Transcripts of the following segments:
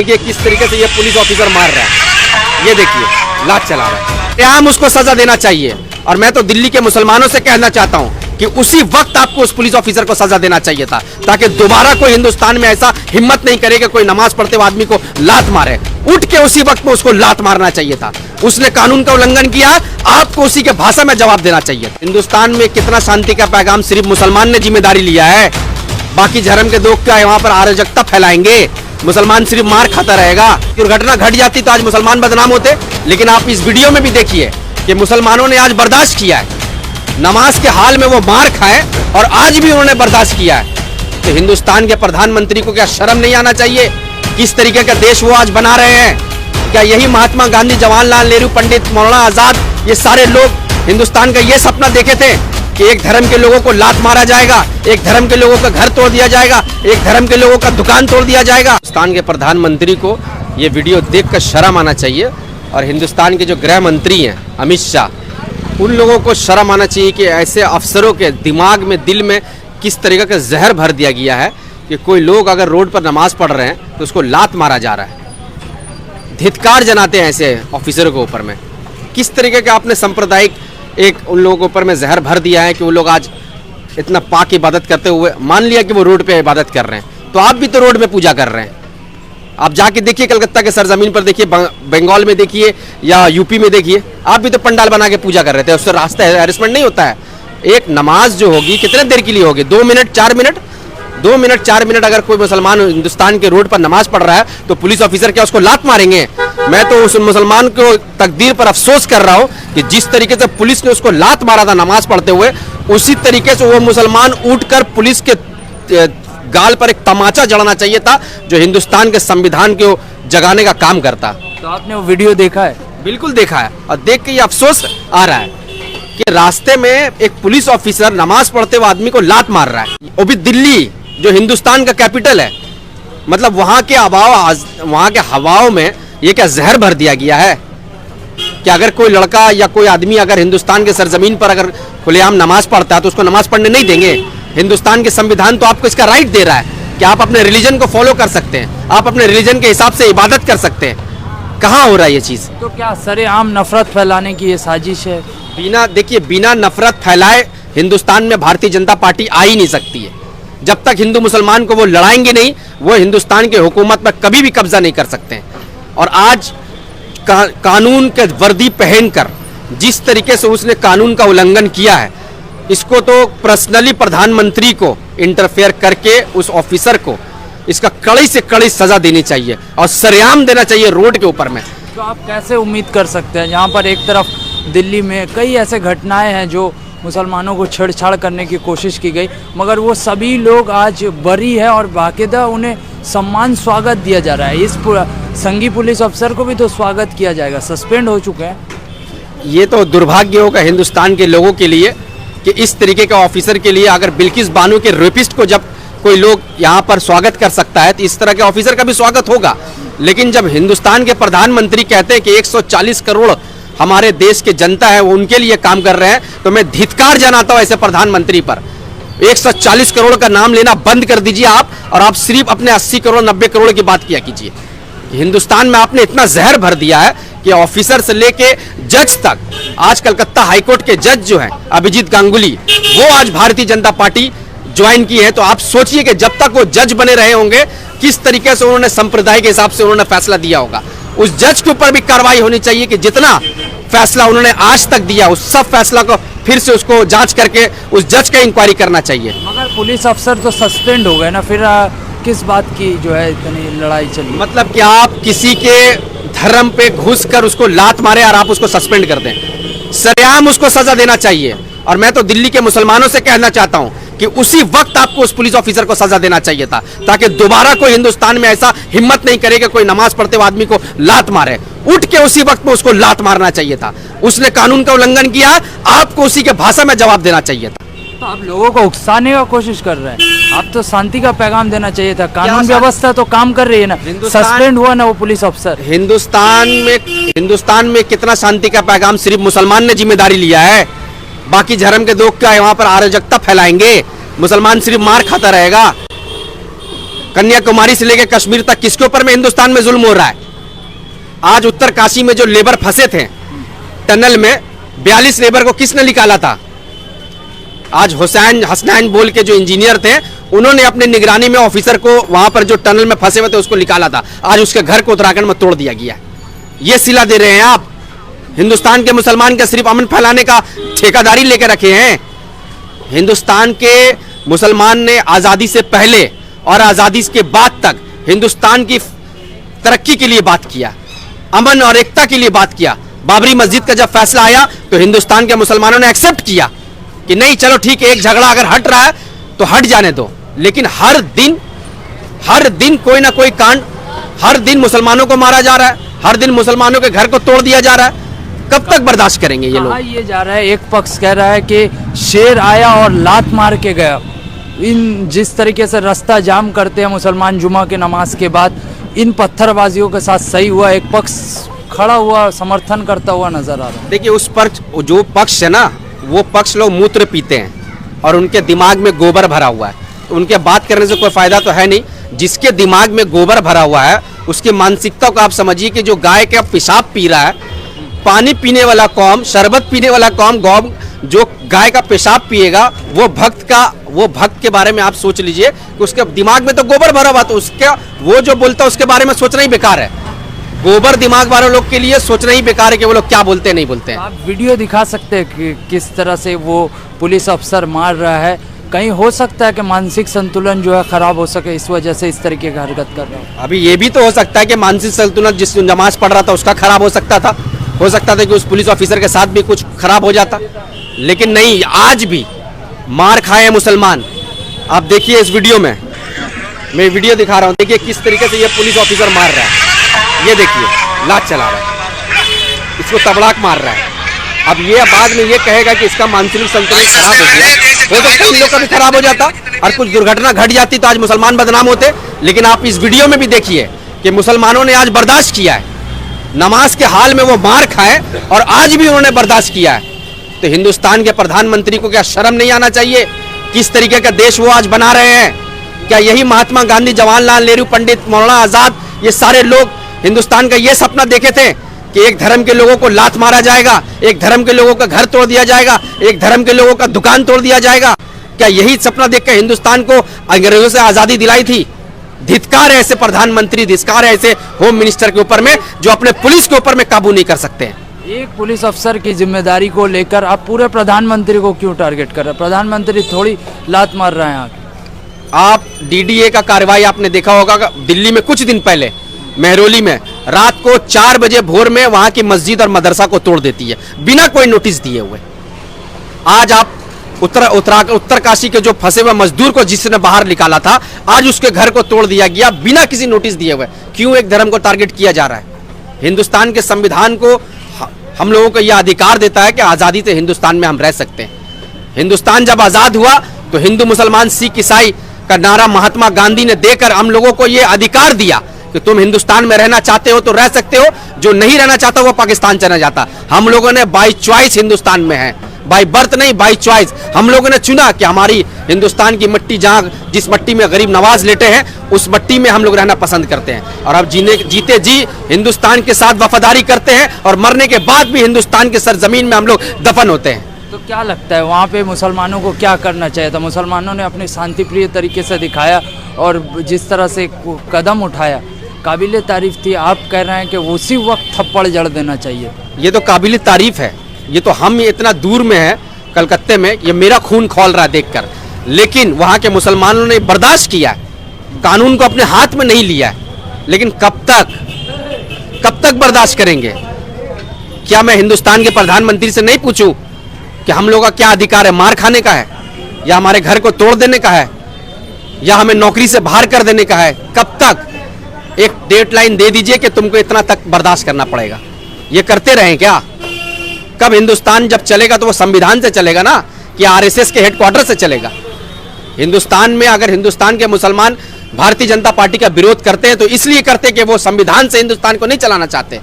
देखिए किस तरीके से ये पुलिस ऑफिसर मार रहा है, ये देखिए लात चला रहा है। हम उसको सजा देना चाहिए और मैं तो दिल्ली के मुसलमानों से कहना चाहता हूं कि उसी वक्त आपको उस पुलिस ऑफिसर को सजा देना चाहिए था, ताकि दोबारा कोई हिंदुस्तान में ऐसा हिम्मत नहीं करे कि कोई नमाज पढ़ते हुए आदमी को लात मारे। उठ के उसी वक्त में उसको लात मारना चाहिए था। उसने कानून का उल्लंघन किया, आपको उसी के भाषा में जवाब देना चाहिए। हिंदुस्तान में कितना शांति का पैगाम सिर्फ मुसलमान ने जिम्मेदारी लिया है, बाकी धर्म के लोग क्या वहां पर अराजकता फैलाएंगे, मुसलमान सिर्फ मार खाता रहेगा। दुर्घटना घट जाती तो आज मुसलमान बदनाम होते, लेकिन आप इस वीडियो में भी देखिए कि मुसलमानों ने आज बर्दाश्त किया है, नमाज के हाल में वो मार खाए और आज भी उन्होंने बर्दाश्त किया है। तो हिंदुस्तान के प्रधानमंत्री को क्या शर्म नहीं आना चाहिए? किस तरीके का देश वो आज बना रहे हैं। क्या यही महात्मा गांधी, जवाहरलाल नेहरू, पंडित मौलाना आजाद, ये सारे लोग हिंदुस्तान का ये सपना देखे थे कि एक धर्म के लोगों को लात मारा जाएगा, एक धर्म के लोगों का घर तोड़ दिया जाएगा, एक धर्म के लोगों का दुकान तोड़ दिया जाएगा? हिंदुस्तान के प्रधानमंत्री को ये वीडियो देखकर शर्म आना चाहिए और हिंदुस्तान के जो गृह मंत्री हैं अमित शाह, उन लोगों को शर्म आना चाहिए कि ऐसे अफसरों के दिमाग में, दिल में किस तरीके का जहर भर दिया गया है कि कोई लोग अगर रोड पर नमाज पढ़ रहे हैं तो उसको लात मारा जा रहा है। धिक्कार जनाते हैं ऐसे ऑफिसरों के ऊपर में। किस तरीके का आपने सांप्रदायिक एक उन लोगों के ऊपर में जहर भर दिया है कि वो लोग आज इतना पाक इबादत करते हुए, मान लिया कि वो रोड पे इबादत कर रहे हैं, तो आप भी तो रोड में पूजा कर रहे हैं। आप जाके देखिए कलकत्ता के सरजमीन पर देखिए, बंगाल में देखिए या यूपी में देखिए, आप भी तो पंडाल बना के पूजा कर रहे थे, उससे रास्ता हैरेसमेंट नहीं होता है। एक नमाज जो होगी कितने देर के लिए होगी? 2 मिनट 4 मिनट, 2 मिनट 4 मिनट अगर कोई मुसलमान हिंदुस्तान के रोड पर नमाज पढ़ रहा है तो पुलिस ऑफिसर क्या उसको लात मारेंगे? मैं तो उस मुसलमान को तकदीर पर अफसोस कर रहा हूँ कि जिस तरीके से पुलिस ने उसको लात मारा था नमाज पढ़ते हुए, उसी तरीके से वो मुसलमान उठकर पुलिस के गाल पर एक तमाचा जड़ाना चाहिए था, जो हिंदुस्तान के संविधान को जगाने का काम करता। तो आपने वो वीडियो देखा है? बिल्कुल देखा है और देख के ये अफसोस आ रहा है कि रास्ते में एक पुलिस ऑफिसर नमाज पढ़ते हुए आदमी को लात मार रहा है, वो भी दिल्ली जो हिंदुस्तान का कैपिटल है। मतलब वहां के वहां के हवाओं में ये क्या जहर भर दिया गया है कि अगर कोई लड़का या कोई आदमी अगर हिंदुस्तान के सरजमीन पर अगर खुलेआम नमाज पढ़ता है तो उसको नमाज पढ़ने नहीं देंगे? हिंदुस्तान के संविधान तो आपको इसका राइट दे रहा है कि आप अपने रिलीजन को फॉलो कर सकते हैं, आप अपने रिलीजन के हिसाब से इबादत कर सकते हैं। कहाँ हो रहा है ये चीज? तो क्या सरेआम नफरत फैलाने की ये साजिश है? बिना नफरत फैलाए हिंदुस्तान में भारतीय जनता पार्टी आ ही नहीं सकती है। जब तक हिंदू मुसलमान को वो लड़ाएंगे नहीं, वो हिंदुस्तान की हुकूमत पर कभी भी कब्जा नहीं कर सकते हैं। और आज कानून के वर्दी पहनकर जिस तरीके से उसने कानून का उल्लंघन किया है, इसको तो पर्सनली प्रधानमंत्री को इंटरफेयर करके उस ऑफिसर को इसका कड़ी से कड़ी सजा देनी चाहिए और सरेआम देना चाहिए रोड के ऊपर में। तो आप कैसे उम्मीद कर सकते हैं, जहाँ पर एक तरफ दिल्ली में कई ऐसे घटनाएं हैं जो मुसलमानों को छेड़छाड़ करने की कोशिश की गई, मगर वो सभी लोग आज बरी है और बाकायदा उन्हें सम्मान स्वागत दिया जा रहा है। इस संघी पुलिस अफसर को भी तो स्वागत किया जाएगा, सस्पेंड हो चुके हैं। ये तो दुर्भाग्य होगा हिंदुस्तान के लोगों के लिए कि इस तरीके का ऑफिसर के लिए, अगर बिल्किस बानो के रेपिस्ट को जब कोई लोग यहाँ पर स्वागत कर सकता है तो इस तरह के ऑफिसर का भी स्वागत होगा। लेकिन जब हिंदुस्तान के प्रधानमंत्री कहते हैं कि 140 करोड़ हमारे देश के जनता है वो उनके लिए काम कर रहे हैं, तो मैं धिक्कार जनाता हूं ऐसे प्रधानमंत्री पर। 140 करोड़ का नाम लेना बंद कर दीजिए आप, और आप सिर्फ अपने 80 करोड़ 90 करोड़ की बात किया कीजिए। हिंदुस्तान में आपने इतना जहर भर दिया है कि ऑफिसर से लेके जज तक, आज कलकत्ता हाईकोर्ट के जज जो हैं अभिजीत गांगुली, वो आज भारतीय जनता पार्टी ज्वाइन की है। तो आप सोचिए कि जब तक वो जज बने रहे होंगे किस तरीके से उन्होंने संप्रदाय के हिसाब से उन्होंने फैसला दिया होगा। उस जज के ऊपर भी कार्रवाई होनी चाहिए कि जितना फैसला उन्होंने आज तक दिया उस सब फैसला को फिर से उसको जांच करके उस जज का इंक्वायरी करना चाहिए। मगर पुलिस अफसर तो सस्पेंड हो गए ना, फिर किस बात की जो है इतनी लड़ाई चली? मतलब कि आप किसी के धर्म पे घुसकर उसको लात मारे और आप उसको सस्पेंड कर दें? सरेआम उसको सजा देना चाहिए। और मैं तो दिल्ली के मुसलमानों से कहना चाहता हूं कि उसी वक्त आपको उस पुलिस ऑफिसर को सजा देना चाहिए था, ताकि दोबारा कोई हिंदुस्तान में ऐसा हिम्मत नहीं करे कि कोई नमाज पढ़ते हुए आदमी को लात मारे। उठ के उसी वक्त में उसको लात मारना चाहिए था। उसने कानून का उल्लंघन किया, आपको उसी के भाषा में जवाब देना चाहिए था। तो आप लोगों को उकसाने का कोशिश कर रहे हैं, आप तो शांति का पैगाम देना चाहिए था। कानून व्यवस्था तो काम कर रही है ना, सस्पेंड हुआ ना वो पुलिस अफसर। हिंदुस्तान में कितना शांति का पैगाम सिर्फ मुसलमान ने जिम्मेदारी लिया है, बाकी धर्म के लोग क्या वहां पर अराजकता फैलाएंगे, मुसलमान सिर्फ मार खाता रहेगा। कन्याकुमारी से लेकर कश्मीर तक किसके ऊपर में हिंदुस्तान में जुल्म हो रहा है? आज उत्तर काशी में जो लेबर फंसे थे टनल में, 42 लेबर को किसने निकाला था? आज हुसैन हसनैन बोल के जो इंजीनियर थे, उन्होंने अपने निगरानी में ऑफिसर को वहां पर जो टनल में फंसे हुए थे उसको निकाला था। आज उसके घर को उत्तराखंड में तोड़ दिया गया। ये सिला दे रहे हैं आप? हिंदुस्तान के मुसलमान के सिर्फ अमन फैलाने का ठेकेदारी लेकर रखे हैं। हिंदुस्तान के मुसलमान ने आजादी से पहले और आजादी के बाद तक हिंदुस्तान की तरक्की के लिए बात किया, अमन और एकता के लिए बात किया। बाबरी मस्जिद का जब फैसला आया तो हिंदुस्तान के मुसलमानों ने एक्सेप्ट किया कि नहीं चलो ठीक है, एक झगड़ा अगर हट रहा है तो हट जाने दो। लेकिन हर दिन कोई ना कोई कांड, हर दिन मुसलमानों को मारा जा रहा है, हर दिन मुसलमानों के घर को तोड़ दिया जा रहा है। कब तक बर्दाश्त करेंगे ये लोग? ये जा रहा है, एक पक्ष कह रहा है कि शेर आया और लात मार के गया। इन जिस तरीके से रास्ता जाम करते हैं मुसलमान जुमा के नमाज के बाद, इन पत्थरबाजियों के साथ सही हुआ, एक पक्ष खड़ा हुआ समर्थन करता हुआ नजर आ रहा है। देखिए उस पक्ष, जो पक्ष है ना, वो पक्ष लोग मूत्र पीते हैं और उनके दिमाग में गोबर भरा हुआ है, तो उनके बात करने से कोई फायदा तो है नहीं। जिसके दिमाग में गोबर भरा हुआ है उसकी मानसिकता को आप समझिए कि जो गाय का पेशाब पी रहा है, पानी पीने वाला कौम, शरबत पीने वाला कौम, गौ जो गाय का पेशाब पिएगा, वो भक्त के बारे में आप सोच लीजिए कि उसके दिमाग में तो गोबर भरा हुआ, तो उसका वो जो बोलता है उसके बारे में सोचना ही बेकार है। गोबर दिमाग वाले लोग के लिए सोचना ही बेकार है कि वो लोग क्या बोलते हैं नहीं बोलते हैं। आप वीडियो दिखा सकते हैं कि किस तरह से वो पुलिस अफसर मार रहा है। कहीं हो सकता है कि मानसिक संतुलन जो है खराब हो सके, इस वजह से इस तरीके की हरकत कर रहा है। अभी ये भी तो हो सकता है कि मानसिक संतुलन जिस नमाज पढ़ रहा था उसका खराब हो सकता था कि उस पुलिस ऑफिसर के साथ भी कुछ खराब हो जाता, लेकिन नहीं। आज भी मार खाए मुसलमान। आप देखिए इस वीडियो में, मैं वीडियो दिखा रहा हूँ, देखिए किस तरीके से ये पुलिस ऑफिसर मार रहा है। ये देखिए लात चला रहा है, इसको तबड़ाक मार रहा है। अब ये बाद में ये कहेगा कि इसका मानसिक संतुलन खराब हो गया, हो सकता है इन लोग का भी खराब हो जाता और कुछ दुर्घटना घट जाती तो आज मुसलमान बदनाम होते। लेकिन आप इस वीडियो में भी देखिए कि मुसलमानों ने आज बर्दाश्त किया है, नमाज के हाल में वो मार खाए और आज भी उन्होंने बर्दाश्त किया है। तो हिंदुस्तान के प्रधानमंत्री को क्या शर्म नहीं आना चाहिए? किस तरीके का देश वो आज बना रहे हैं? क्या यही महात्मा गांधी, जवाहरलाल नेहरू, पंडित मौलाना आजाद, ये सारे लोग हिंदुस्तान का ये सपना देखे थे कि एक धर्म के लोगों को लात मारा जाएगा, एक धर्म के लोगों का घर तोड़ दिया जाएगा, एक धर्म के लोगों का दुकान तोड़ दिया जाएगा? क्या यही सपना देखकर हिंदुस्तान को अंग्रेजों से आजादी दिलाई थी? धिक्कार है ऐसे प्रधानमंत्री, धिक्कार है ऐसे होम मिनिस्टर के ऊपर में जो अपने पुलिस के ऊपर में काबू नहीं कर सकते हैं। एक पुलिस अफसर की जिम्मेदारी को लेकर आप पूरे प्रधानमंत्री को क्यों टारगेट कर रहे हैं? प्रधानमंत्री थोड़ी लात मार रहे हैं आगे। आप डीडीए का कार्रवाई आपने देखा होगा, दिल्ली में कुछ दिन पहले मेहरौली में रात को 4 बजे भोर में वहां की मस्जिद और मदरसा को तोड़ देती है बिना कोई नोटिस दिए हुए। आज आप उत्तर काशी के जो फंसे हुए मजदूर को जिसने बाहर निकाला था, आज उसके घर को तोड़ दिया गया बिना किसी नोटिस दिए हुए। क्यों एक धर्म को टारगेट किया जा रहा है? हिंदुस्तान के संविधान को हम लोगों को यह अधिकार देता है कि आजादी से हिंदुस्तान में हम रह सकते हैं। हिंदुस्तान जब आजाद हुआ तो हिंदू, मुसलमान, सिख, ईसाई का नारा महात्मा गांधी ने देकर हम लोगों को यह अधिकार दिया कि तुम हिंदुस्तान में रहना चाहते हो तो रह सकते हो, जो नहीं रहना चाहता वो पाकिस्तान चला जाता। हम लोगों ने बाई चॉइस हिंदुस्तान में है, बाई बर्थ नहीं, बाई चॉइस हम लोगों ने चुना कि हमारी हिंदुस्तान की मिट्टी, जहां जिस मिट्टी में गरीब नवाज लेटे हैं, उस मिट्टी में हम लोग रहना पसंद करते हैं। और अब जीते जी हिंदुस्तान के साथ वफादारी करते हैं और मरने के बाद भी हिंदुस्तान के सरजमीन में हम लोग दफन होते हैं। तो क्या लगता है वहाँ पे मुसलमानों को क्या करना चाहिए था? मुसलमानों ने अपने शांतिप्रिय तरीके से दिखाया और जिस तरह से कदम उठाया काबिल तारीफ थी। आप कह रहे हैं कि उसी वक्त थप्पड़ जड़ देना चाहिए। ये तो काबिल तारीफ है, ये तो हम इतना दूर में है कलकत्ते में, ये मेरा खून खौल रहा है देखकर। लेकिन वहाँ के मुसलमानों ने बर्दाश्त किया है, कानून को अपने हाथ में नहीं लिया है। लेकिन कब तक बर्दाश्त करेंगे? क्या मैं हिंदुस्तान के प्रधानमंत्री से नहीं पूछूं कि हम लोगों का क्या अधिकार है? मार खाने का है, या हमारे घर को तोड़ देने का है, या हमें नौकरी से बाहर कर देने का है? कब तक? एक डेडलाइन दे दीजिए कि तुमको इतना तक बर्दाश्त करना पड़ेगा। ये करते रहें क्या? कब हिंदुस्तान जब चलेगा तो वो संविधान से चलेगा ना, कि आरएसएस के हेडक्वार्टर से चलेगा? हिंदुस्तान में अगर हिंदुस्तान के मुसलमान भारतीय जनता पार्टी का विरोध करते हैं तो इसलिए करते हैं कि वो संविधान से हिंदुस्तान को नहीं चलाना चाहते,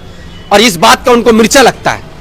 और इस बात का उनको मिर्चा लगता है।